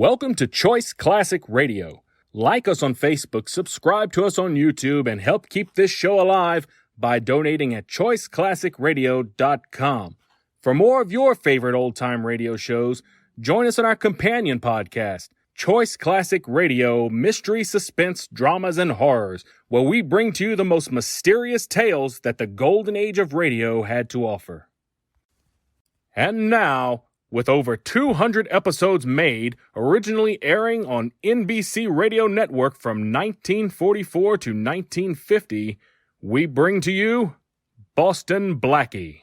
Welcome to Choice Classic Radio. Like us on Facebook, subscribe to us on YouTube, and help keep this show alive by donating at choiceclassicradio.com. For more of your favorite old-time radio shows, join us on our companion podcast, Choice Classic Radio, Mystery, Suspense, Dramas, and Horrors, where we bring to you the most mysterious tales that the golden age of radio had to offer. And now, with over 200 episodes made, originally airing on NBC Radio Network from 1944 to 1950, we bring to you Boston Blackie.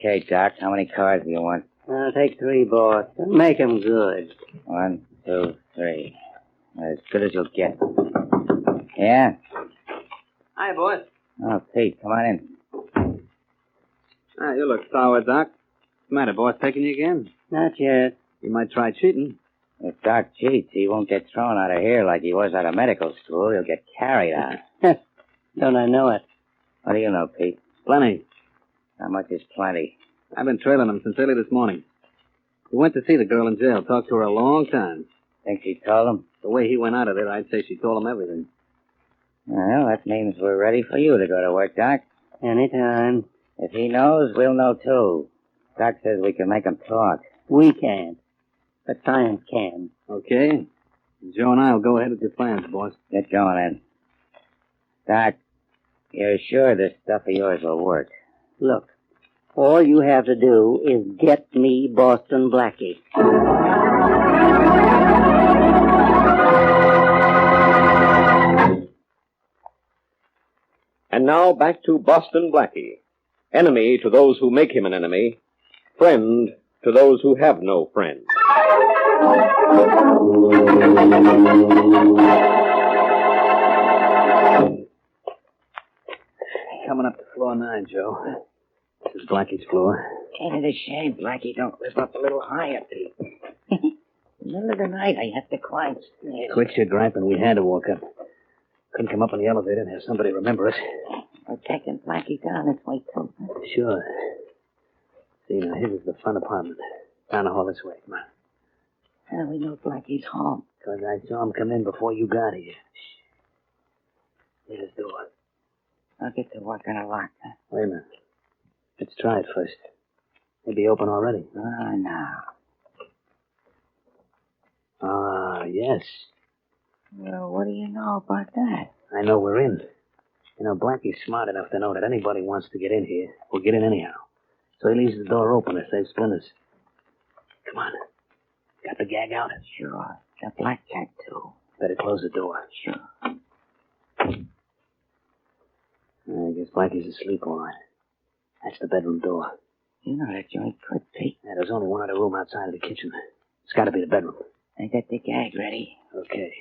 Okay, Doc, how many cards do you want? I'll take 3, boss. Make 'em good. 1, 2, 3. As good as you'll get. Yeah? Hi, boss. Oh, Pete, come on in. You look sour, Doc. What's the matter, boss? Taking you again? Not yet. You might try cheating. If Doc cheats, he won't get thrown out of here like he was out of medical school. He'll get carried out. Don't I know it? What do you know, Pete? Plenty. How much is plenty? I've been trailing him since early this morning. He went to see the girl in jail, talked to her a long time. Think she told him? The way he went out of there, I'd say she told him everything. Well, that means we're ready for you to go to work, Doc. Anytime. If he knows, we'll know, too. Doc says we can make him talk. We can't. But science can. Okay. Joe and I will go ahead with your plans, boss. Get going, then. Doc, you're sure this stuff of yours will work? Look, all you have to do is get me Boston Blackie. And now back to Boston Blackie. Enemy to those who make him an enemy. Friend to those who have no friend. Coming up to floor 9, Joe. This is Blackie's floor. Ain't it a shame Blackie don't live up a little higher, Pete? In the middle of the night, I have to climb stairs. Quit your griping. We had to walk up. Couldn't come up in the elevator and have somebody remember us. We're taking Blackie down this way, too. Sure. See, now, here's the front apartment. Down the hall this way. Come on. How do we know Blackie's home? Because I saw him come in before you got here. Shh. Here's the door. I'll get to work on a lock, huh? Wait a minute. Let's try it first. Maybe open already. Oh, no. Ah, yes. Well, what do you know about that? I know we're in. You know, Blackie's smart enough to know that anybody wants to get in here will get in anyhow. So he leaves the door open to save splinters. Come on. Got the gag out? Sure. The blackjack, too. Better close the door. Sure. I guess Blackie's asleep all right. That's the bedroom door. You know that joint good, Pete. Yeah, there's only one other room outside of the kitchen. It's got to be the bedroom. I got the gag ready. Okay.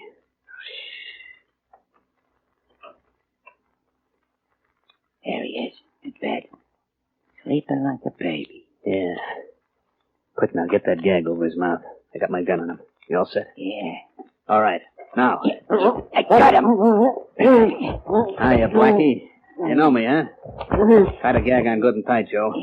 There he is, in bed. Sleeping like a baby. Yeah. Quick now, get that gag over his mouth. I got my gun on him. You all set? Yeah. All right. Now. I got him. Hiya, Blackie. You know me, huh? Tie the gag on good and tight, Joe.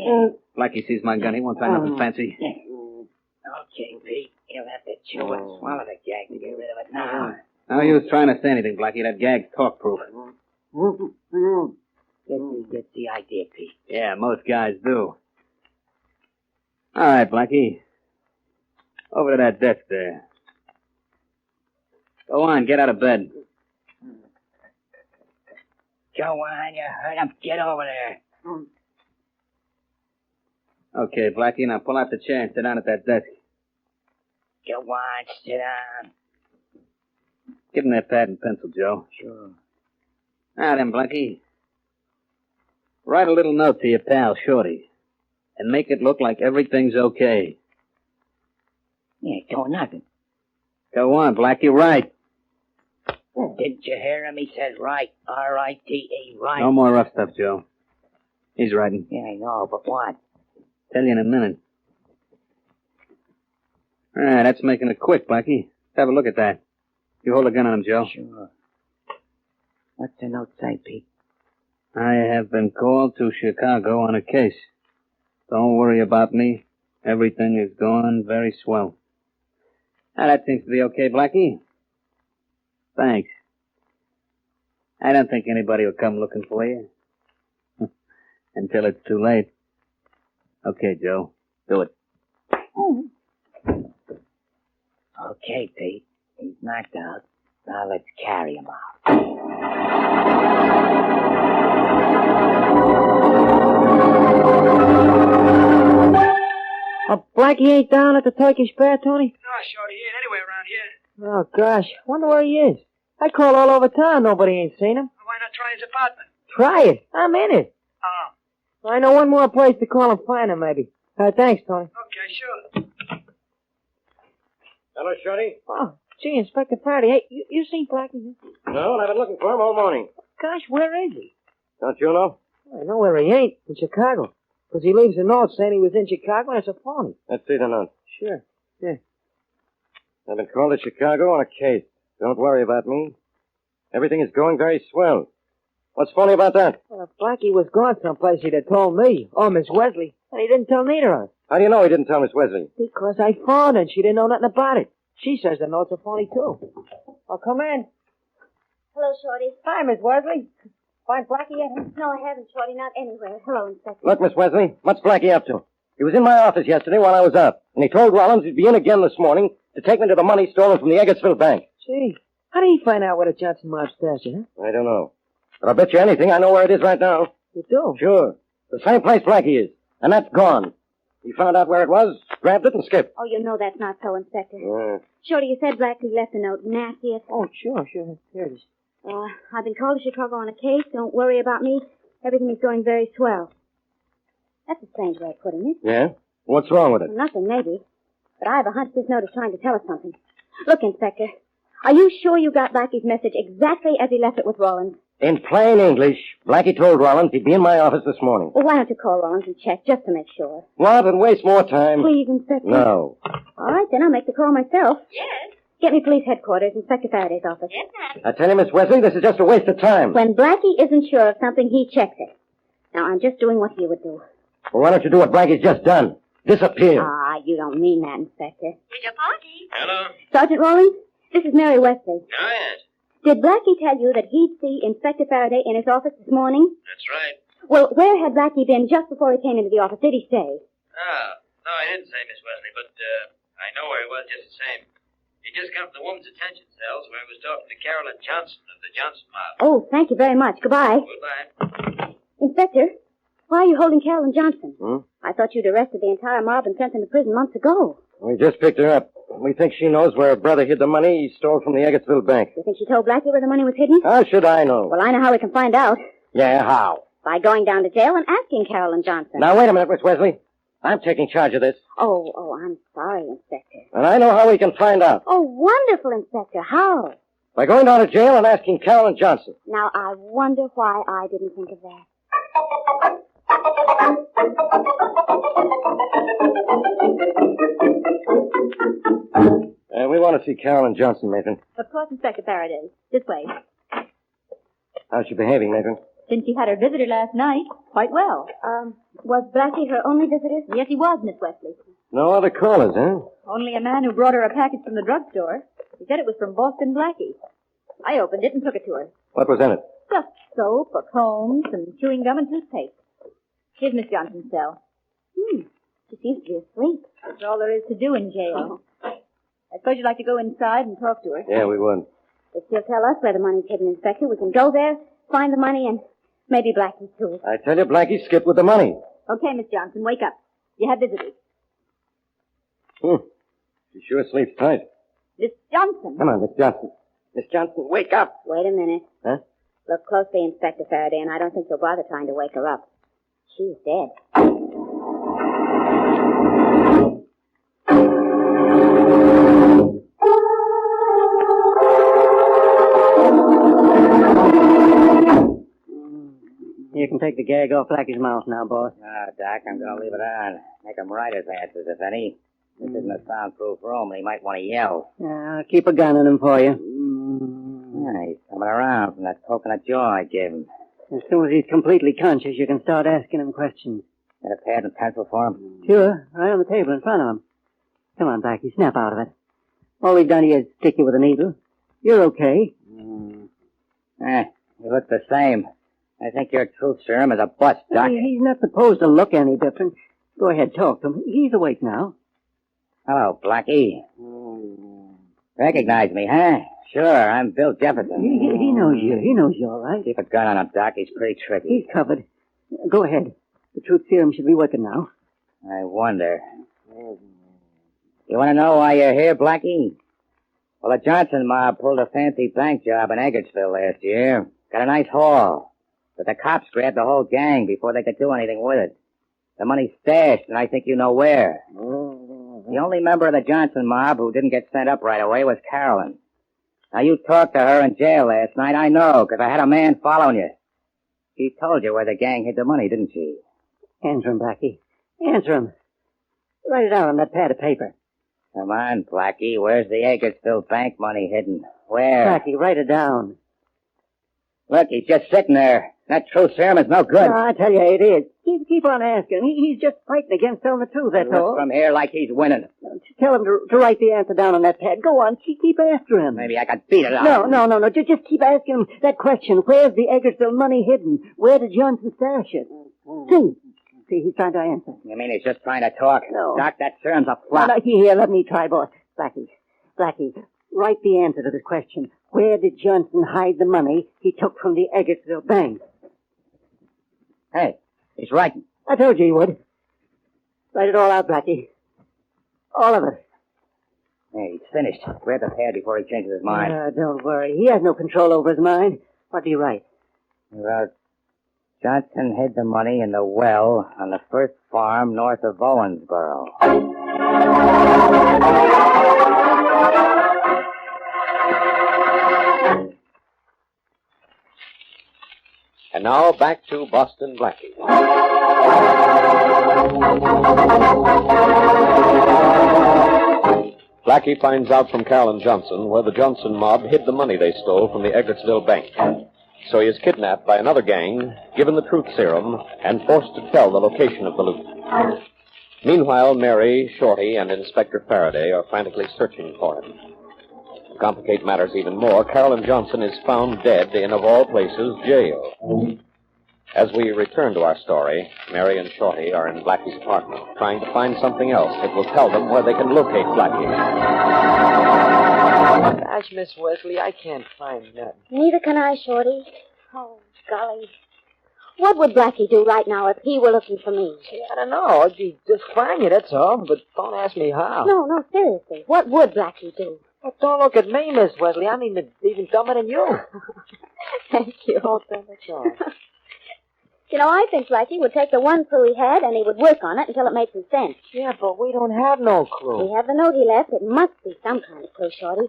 Blackie sees my gun. He won't try nothing fancy. Okay, Pete. He'll have to chew and swallow the gag to get rid of it now. No use trying to say anything, Blackie. That gag's talk-proof. Get the idea, Pete. Yeah, most guys do. All right, Blackie. Over to that desk there. Go on, get out of bed. Go on, you heard him. Get over there. Okay, Blackie, now pull out the chair and sit down at that desk. Go on, sit down. Give him that pad and pencil, Joe. Sure. Now then, Blackie. Write a little note to your pal, Shorty. and make it look like everything's okay. You ain't doing nothing. Go on, Blackie, right. Didn't you hear him? He says right. R-I-T-E, right. No more rough stuff, Joe. He's writing. Yeah, I know, but what? Tell you in a minute. All right, that's making it quick, Blackie. Let's have a look at that. You hold a gun on him, Joe. Sure. What's the note say, Pete? I have been called to Chicago on a case. Don't worry about me. Everything is going very swell. Now, that seems to be okay, Blackie. Thanks. I don't think anybody will come looking for you. Until it's too late. Okay, Joe. Do it. Okay, Pete. He's knocked out. Now let's carry him out. Blackie ain't down at the Turkish Bear, Tony? No, Shorty, he ain't anywhere around here. Oh, gosh. Wonder where he is. I called all over town. Nobody ain't seen him. Why not try his apartment? Try it. I'm in it. Oh, I know one more place to call and find him, maybe. Thanks, Tony. okay, sure. Hello, Shorty. Oh, gee, Inspector Faraday. Hey, you seen Blackie? No, I've been looking for him all morning. Gosh, where is he? Don't you know? I know where he ain't. In Chicago. Because he leaves a note saying he was in Chicago and it's a phony. Let's see the note. Sure. Yeah. I've been called to Chicago on a case. Don't worry about me. Everything is going very swell. What's funny about that? Well, if Blackie was gone someplace, he'd have told me. Or Miss Wesley. And he didn't tell neither of us. How do you know he didn't tell Miss Wesley? Because I phoned her and she didn't know nothing about it. She says the note's a phony, too. Oh, come in. Hello, Shorty. Hi, Miss Wesley. Find Blackie yet? Huh? No, I haven't, Shorty. Not anywhere. Hello, Inspector. Look, Miss Wesley, what's Blackie up to? He was in my office yesterday while I was out, and he told Rollins he'd be in again this morning to take me to the money stolen from the Eggertsville Bank. Gee, how did he find out where the Johnson mob stashed it, huh? I don't know. But I'll bet you anything I know where it is right now. You do? Sure. The same place Blackie is. And that's gone. He found out where it was, grabbed it, and skipped. Oh, you know that's not so, Inspector. Yeah. Shorty, you said Blackie left a note. Nasty. Oh, sure. Here it is. I've been called to Chicago on a case. Don't worry about me. Everything is going very swell. That's a strange way of putting it. Yeah? What's wrong with it? Well, nothing, maybe. But I have a hunch this note is trying to tell us something. Look, Inspector. Are you sure you got Blackie's message exactly as he left it with Rollins? In plain English, Blackie told Rollins he'd be in my office this morning. Well, why don't you call Rollins and check just to make sure? What? And waste more time? Please, Inspector. No. All right, then I'll make the call myself. Yes. Get me police headquarters, Inspector Faraday's office. Yes, ma'am. I tell you, Miss Wesley, this is just a waste of time. When Blackie isn't sure of something, he checks it. Now, I'm just doing what he would do. Well, why don't you do what Blackie's just done? Disappear. Ah, you don't mean that, Inspector. Here's your party. Hello? Sergeant Rawlings, this is Mary Wesley. Oh, yes. Did Blackie tell you that he'd see Inspector Faraday in his office this morning? That's right. Well, where had Blackie been just before he came into the office? Did he say? Oh, no, I didn't say, Miss Wesley, but I know where he was just the same. He just come from the woman's detention cells where he was talking to Carolyn Johnson of the Johnson mob. Oh, thank you very much. Goodbye. Goodbye. Inspector, why are you holding Carolyn Johnson? Hmm? I thought you'd arrested the entire mob and sent them to prison months ago. We just picked her up. We think she knows where her brother hid the money he stole from the Eggertsville Bank. You think she told Blackie where the money was hidden? How should I know? Well, I know how we can find out. Yeah, how? By going down to jail and asking Carolyn Johnson. Now, wait a minute, Miss Wesley. I'm taking charge of this. Oh, I'm sorry, Inspector. And I know how we can find out. Oh, wonderful, Inspector. How? By going down to jail and asking Carolyn Johnson. Now, I wonder why I didn't think of that. We want to see Carolyn Johnson, Nathan. Of course, Inspector Faraday. This way. How's she behaving, Nathan? Since she had her visitor last night, quite well. Was Blackie her only visitor? Yes, he was, Miss Wesley. No other callers, huh? Only a man who brought her a package from the drugstore. He said it was from Boston Blackie. I opened it and took it to her. What was in it? Just soap, a comb, some chewing gum, and toothpaste. Here's Miss Johnson's cell. She seems to be asleep. That's all there is to do in jail. I suppose you'd like to go inside and talk to her. Yeah, we would. If she'll tell us where the money's hidden, Inspector, we can go there, find the money, and maybe Blackie, too. I tell you, Blackie skipped with the money. Okay, Miss Johnson, wake up. You have visitors. She sure sleeps tight. Miss Johnson. Come on, Miss Johnson. Miss Johnson, wake up. Wait a minute. Huh? Look closely, Inspector Faraday, and I don't think you'll bother trying to wake her up. She's dead. take the gag off Blackie's mouth now, boss. Ah, Doc, I'm going to leave it on. Make him write his answers, if any. This isn't a soundproof room, and he might want to yell. Yeah, I'll keep a gun on him for you. Yeah, he's coming around from that coconut jaw I gave him. As soon as he's completely conscious, you can start asking him questions. Got a pad and pencil for him? Sure, right on the table in front of him. Come on, Blackie, snap out of it. All we've done here is stick you with a needle. You're okay. You look the same. I think your truth serum is a bust, Doc. He's not supposed to look any different. Go ahead, talk to him. He's awake now. Hello, Blackie. Recognize me, huh? Sure, I'm Bill Jefferson. He knows you. He knows you all right. Keep a gun on him, Doc. He's pretty tricky. He's covered. Go ahead. The truth serum should be working now. I wonder. You want to know why you're here, Blackie? Well, the Johnson mob pulled a fancy bank job in Eggertsville last year. Got a nice haul. But the cops grabbed the whole gang before they could do anything with it. The money's stashed, and I think you know where. The only member of the Johnson mob who didn't get sent up right away was Carolyn. Now, you talked to her in jail last night, I know, because I had a man following you. She told you where the gang hid the money, didn't she? Answer him, Blackie. Answer him. Write it out on that pad of paper. Come on, Blackie. Where's the Eggertsville bank money hidden? Where? Blackie, write it down. Look, he's just sitting there. That truth serum is no good. No, I tell you, it is. Keep on asking. He's just fighting against telling the truth, that's He looks all. from here like he's winning. Just tell him to write the answer down on that pad. Go on, keep after him. Maybe I could beat it out. No. Just keep asking him that question. Where's the Eggertsville money hidden? Where did Johnson stash it? See, he's trying to answer. You mean he's just trying to talk? No. Doc, that serum's a flop. No, here, let me try, boss. Blackie, write the answer to this question. Where did Johnson hide the money he took from the Eggertsville bank? Hey, he's writing. I told you he would. Write it all out, Blackie. All of it. Hey, he's finished. Grab the pad before he changes his mind. Don't worry. He has no control over his mind. What do you write? He wrote, Johnson hid the money in the well on the first farm north of Owensboro. And now back to Boston Blackie. Blackie finds out from Carolyn Johnson where the Johnson mob hid the money they stole from the Eggertsville bank. So he is kidnapped by another gang, given the truth serum, and forced to tell the location of the loot. Meanwhile, Mary, Shorty, and Inspector Faraday are frantically searching for him. To complicate matters even more, Carolyn Johnson is found dead in, of all places, jail. As we return to our story, Mary and Shorty are in Blackie's apartment, trying to find something else that will tell them where they can locate Blackie. Gosh, Miss Wesley, I can't find nothing. Neither can I, Shorty. Oh, golly. What would Blackie do right now if he were looking for me? Gee, I don't know. He'd just find you, that's all. But don't ask me how. No, seriously. What would Blackie do? Well, don't look at me, Miss Wesley. I'm even dumber than you. Thank you. Oh, that's all. You know, I think Blackie would take the one clue he had and he would work on it until it made some sense. Yeah, but we don't have no clue. We have the note he left. It must be some kind of clue, Shorty.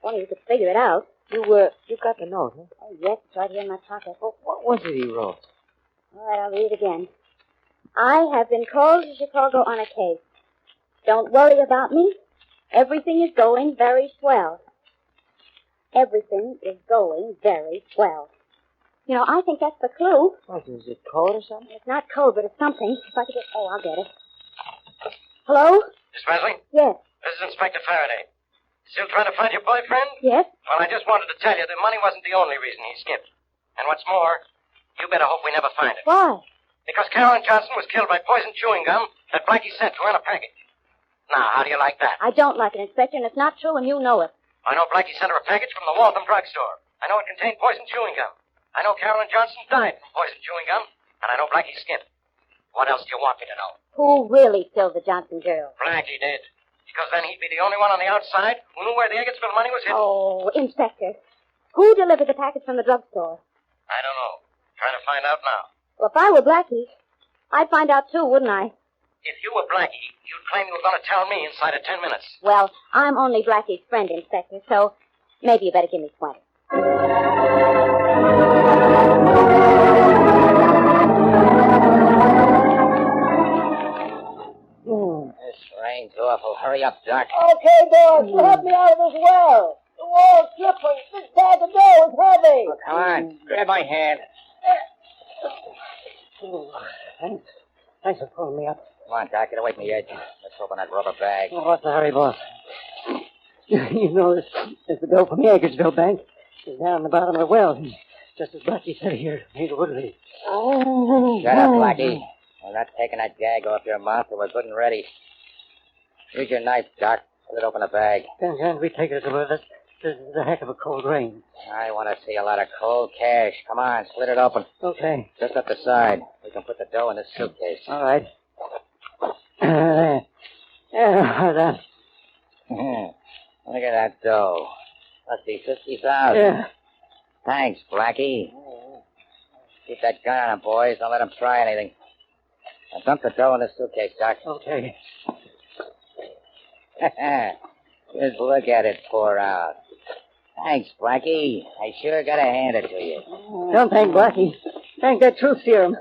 Only you could figure it out. You got the note, huh? Oh, yes, it's right here in my pocket. Well, what was it he wrote? All right, I'll read it again. I have been called to Chicago on a case. Don't worry about me. Everything is going very swell. Everything is going very swell. You know, I think that's the clue. What, is it code or something? It's not code, but it's something. If I could get... Oh, I'll get it. Hello? Miss Wesley? Yes. This is Inspector Faraday. Still trying to find your boyfriend? Yes? Well, I just wanted to tell you that money wasn't the only reason he skipped. And what's more, you better hope we never find it. Why? Because Carolyn Johnson was killed by poisoned chewing gum that Blackie sent to her in a package. Now, how do you like that? I don't like it, Inspector, and it's not true, and you know it. I know Blackie sent her a package from the Waltham drugstore. I know it contained poisoned chewing gum. I know Carolyn Johnson died from poisoned chewing gum, and I know Blackie skipped. What else do you want me to know? Who really killed the Johnson girl? Blackie did. Because then he'd be the only one on the outside who knew where the Eggertsville money was hidden. Oh, Inspector. Who delivered the package from the drugstore? I don't know. Trying to find out now. Well, if I were Blackie, I'd find out too, wouldn't I? If you were Blackie, you'd claim you were going to tell me inside of 10 minutes. Well, I'm only Blackie's friend, Inspector, so maybe you better give me 20. rain's awful. Hurry up, Doc. Okay, boss. Help me out of this well. The wall's slippery. This bag of dough is heavy. Oh, come on. Grab my hand. Oh, thanks. Thanks for pulling me up. Come on, Doc. Get away from the edge. Let's open that rubber bag. Oh, what's the hurry, boss? You know, there's the dough from the Eggertsville bank. It's down in the bottom of the well. Just as Blackie said here, ain't Woodley. Shut up, Blackie. We're not taking that gag off your mouth till we're good and ready. Use your knife, Doc. Split open the bag. Can't we take it with us? This is a heck of a cold rain. I want to see a lot of cold cash. Come on, split it open. Okay. Just up the side. We can put the dough in this suitcase. All right. There. That. Look at that dough. Must be 50,000. Yeah. Thanks, Blackie. Keep that gun on him, boys. Don't let him try anything. Now dump the dough in the suitcase, Doc. Okay. Just look at it pour out. Thanks, Blackie. I sure gotta hand it to you. Don't thank Blackie. Thank that truth serum.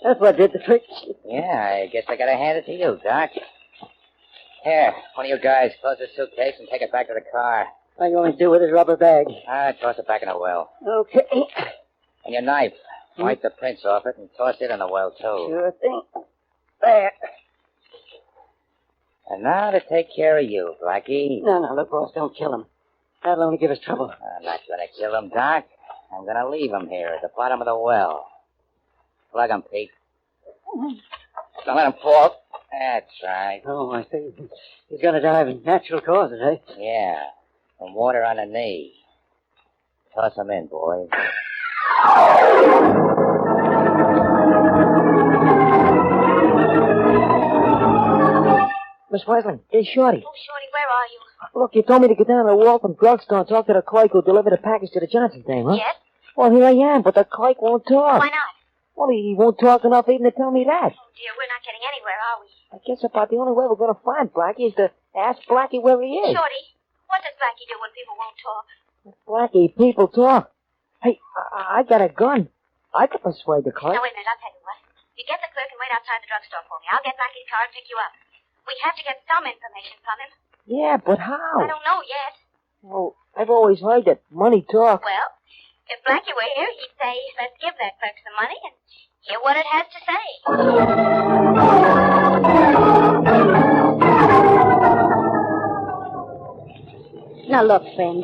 That's what did the trick. Yeah, I guess I gotta hand it to you, Doc. Here, one of you guys, close the suitcase and take it back to the car. What do you want me to do with this rubber bag? Toss it back in the well. Okay. And your knife. Wipe the prints off it and toss it in the well, too. Sure thing. There. And now to take care of you, Blackie. No, look, boss, don't kill him. That'll only give us trouble. I'm not gonna kill him, Doc. I'm gonna leave him here at the bottom of the well. Plug him, Pete. Don't let him fall. That's right. Oh, I see. He's gonna die of natural causes, eh? Yeah. From water on the knee. Toss him in, boys. Miss Wesley, hey, Shorty. Oh, Shorty, where are you? Look, you told me to get down to the Waltham drugstore and talk to the clerk who delivered the package to the Johnson thing, huh? Yes? Well, here I am, but the clerk won't talk. Why not? Well, he won't talk enough even to tell me that. Oh, dear, we're not getting anywhere, are we? I guess about the only way we're going to find Blackie is to ask Blackie where he is. Shorty, what does Blackie do when people won't talk? Blackie, people talk. Hey, I got a gun. I could persuade the clerk. Now, wait a minute, I'll tell you what. You get the clerk and wait outside the drugstore for me. I'll get Blackie's car and pick you up. We have to get some information from him. Yeah, but how? I don't know yet. Well, I've always heard that money talks. Well, if Blackie were here, he'd say, let's give that clerk some money and hear what it has to say. Now, look, friend.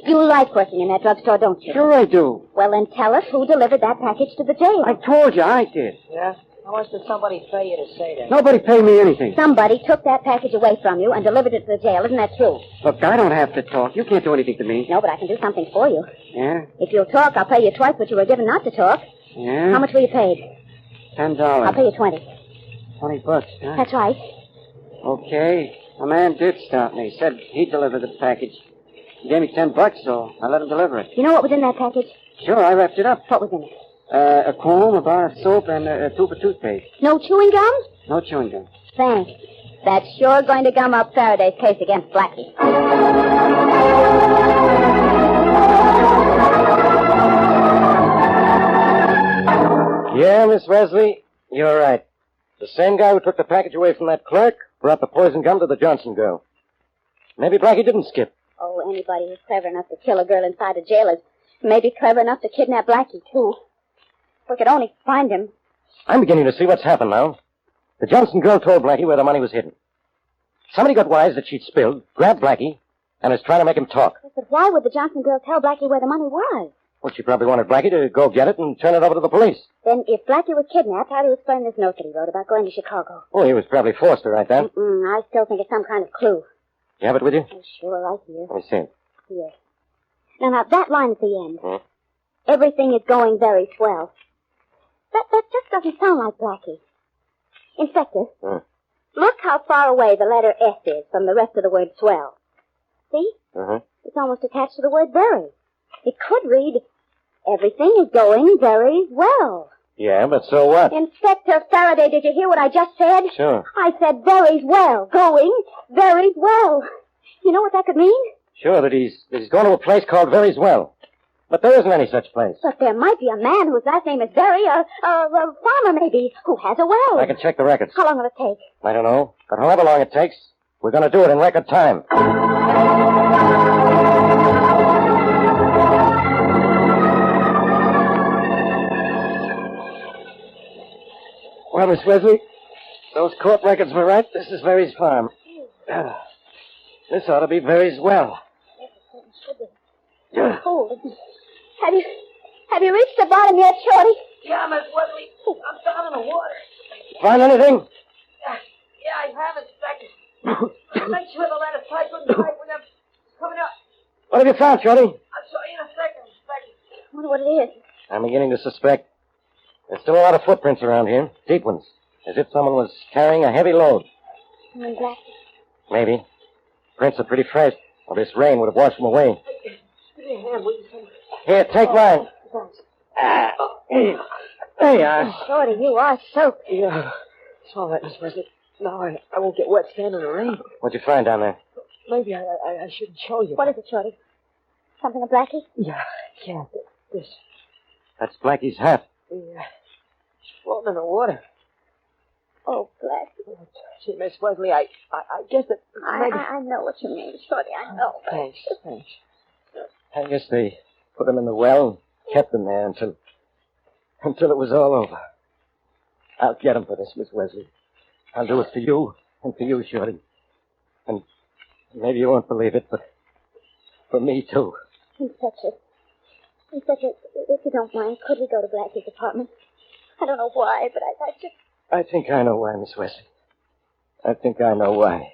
You like working in that drugstore, don't you? Sure I do. Well, then tell us who delivered that package to the jail. I told you I did. Yeah? How much did somebody pay you to say that? Nobody paid me anything. Somebody took that package away from you and delivered it to the jail. Isn't that true? Look, I don't have to talk. You can't do anything to me. No, but I can do something for you. Yeah? If you'll talk, I'll pay you twice what you were given not to talk. Yeah? How much were you paid? $10. I'll pay you 20. $20, huh? That's right. Okay. A man did stop me. Said he'd deliver the package. He gave me $10, so I let him deliver it. You know what was in that package? Sure, I wrapped it up. What was in it? A comb, a bar of soap, and a tube of toothpaste. No chewing gum? No chewing gum. Thanks. That's sure going to gum up Faraday's case against Blackie. Yeah, Miss Wesley, you're right. The same guy who took the package away from that clerk brought the poison gum to the Johnson girl. Maybe Blackie didn't skip. Oh, anybody who's clever enough to kill a girl inside a jail is maybe clever enough to kidnap Blackie, too. If we could only find him. I'm beginning to see what's happened now. The Johnson girl told Blackie where the money was hidden. Somebody got wise that she'd spilled, grabbed Blackie, and is trying to make him talk. But why would the Johnson girl tell Blackie where the money was? Well, she probably wanted Blackie to go get it and turn it over to the police. Then if Blackie was kidnapped, how'd he explain this note that he wrote about going to Chicago? Oh, he was probably forced to write that. I still think it's some kind of clue. You have it with you? Oh, sure, right here. Let me see it. Yes. Now, that line at the end. Hmm? Everything is going very swell. That just doesn't sound like Blackie. Inspector, look how far away the letter S is from the rest of the word swell. See? It's almost attached to the word very. It could read, everything is going very well. Yeah, but so what? Inspector Faraday, did you hear what I just said? Sure. I said very well. Going very well. You know what that could mean? Sure, that he's going to a place called Very's Well. But there isn't any such place. But there might be a man whose last name is Very, a farmer maybe, who has a well. I can check the records. How long will it take? I don't know. But however long it takes, We're going to do it in record time. Well, Miss Wesley, those court records were right. This is Very's farm. This ought to be Very's well. Oh, have you reached the bottom yet, Shorty? Yeah, Miss Wesley. I'm down in the water. Find anything? Yeah, I have, Inspector. Make sure the ladder's tight with the pipe when I'm coming up. What have you found, Shorty? I'll show you in a second, Inspector. I wonder what it is. I'm beginning to suspect. There's still a lot of footprints around here. Deep ones. As if someone was carrying a heavy load. Blackie. Maybe. Prints are pretty fresh. Well, this rain would have washed them away. Give me a hand, will you? Here, take mine. Thanks. There you are. Shorty, you are soaked. Yeah. It's all right, Miss Wesley. Now I won't get wet standing in the rain. What'd you find down there? Maybe I shouldn't show you. What is it, Shorty? Something of Blackie? Yeah, this. That's Blackie's hat. Yeah. It's floating in the water. Oh, Blackie. Gee, Miss Wesley, I guess that maybe... I know what you mean, Shorty. I know. Thanks. I guess they put him in the well and kept him there until it was all over. I'll get him for this, Miss Wesley. I'll do it for you and for you, Shorty. And maybe you won't believe it, but for me, too. Inspector, if you don't mind, could we go to Blackie's apartment? I don't know why, but I just... I think I know why, Miss Wesley. I think I know why.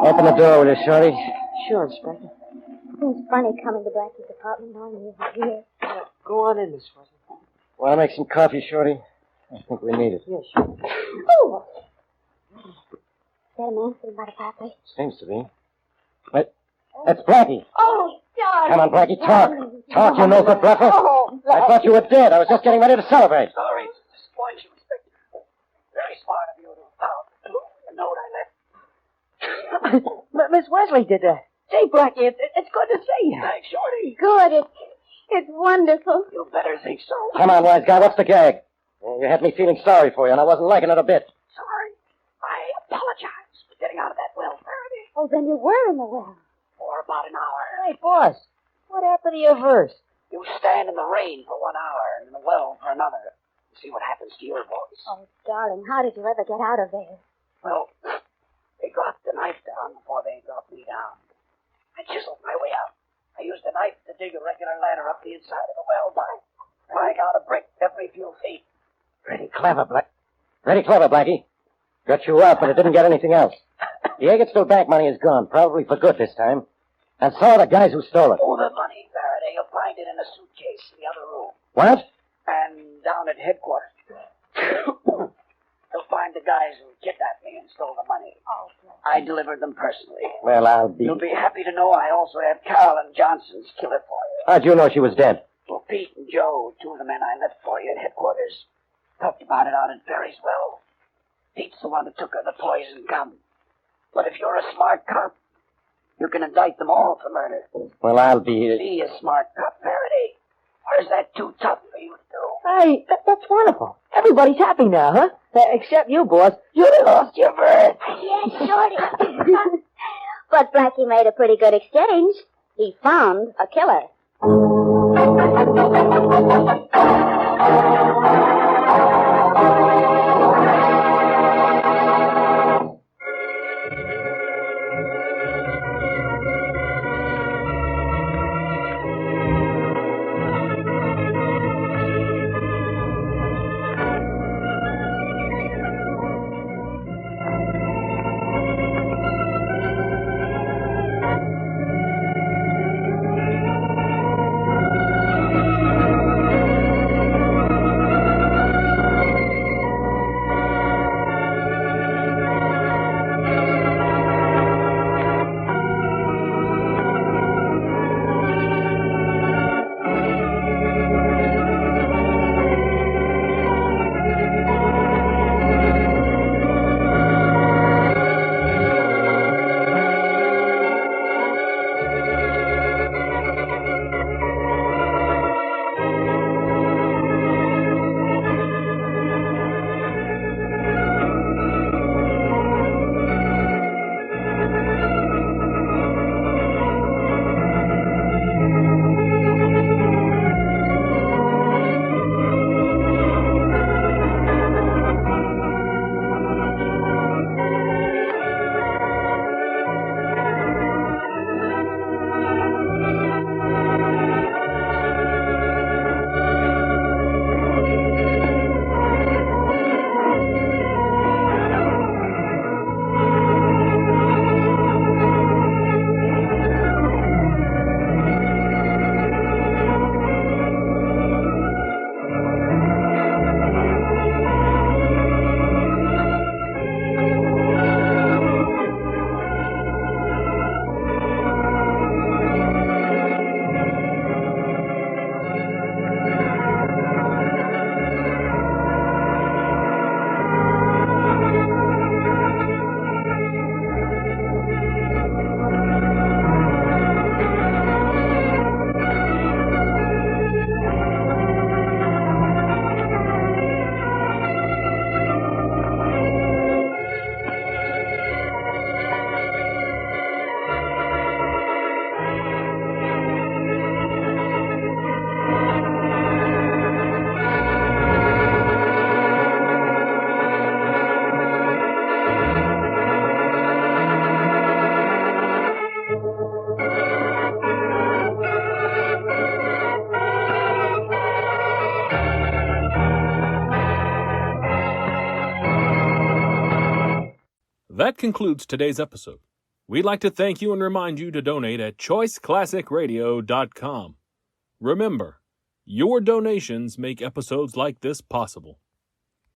Open the door, will you, Shorty? Sure, Inspector. Seems funny coming to Blackie's apartment knowing he isn't here. Go on in, Miss Wesley. Want to make some coffee, Shorty? I think we need it. Yeah, sure. Oh! Is that a man sitting by the fireplace? Seems to be. But that's Blackie. Oh, darling. Come on, Blackie, talk. Talk, you no-good bluffer. Oh, I thought you were dead. I was just getting ready to celebrate. Sorry to disappoint you, Inspector. Very smart of you to have found the note I left. Miss Wesley did that. Say, Blackie, it's good to see you. Thanks, Shorty. good. It's wonderful. You better think so. Come on, wise guy, what's the gag? You had me feeling sorry for you, and I wasn't liking it a bit. Sorry. I apologize for getting out of that well, Faraday. Oh, then you were in the well. For about an hour. Hey, boss, what happened to your verse? You stand in the rain for 1 hour and in the well for another. See what happens to your voice. Oh, darling, how did you ever get out of there? Well, they dropped the knife down before they dropped me down. I chiseled my way out. I used a knife to dig a regular ladder up the inside of the well by prying out a brick every few feet. Pretty clever, Blackie. Got you out, but it didn't get anything else. The Eggertsville bank money is gone, probably for good this time. And so are the guys who stole it. Oh, the money, Faraday. You'll find it in a suitcase in the other room. What? And down at headquarters. You'll find the guys who kidnapped me and stole the money. Oh, I delivered them personally. Well, I'll be... You'll be happy to know I also have Carolyn Johnson's killer for you. How'd you know she was dead? Well, Pete and Joe, two of the men I left for you at headquarters, talked about it out at Berry's well. Pete's the one who took her the poison gum. But if you're a smart cop, you can indict them all for murder. Well, I'll be... Be a smart cop, Faraday. Or is that too tough for you to do? Hey, that's wonderful. Everybody's happy now, huh? Except you, boss. You lost your bird. yes, Shorty. But Blackie made a pretty good exchange. He found a killer. That concludes today's episode. We'd like to thank you and remind you to donate at choiceclassicradio.com. Remember, your donations make episodes like this possible.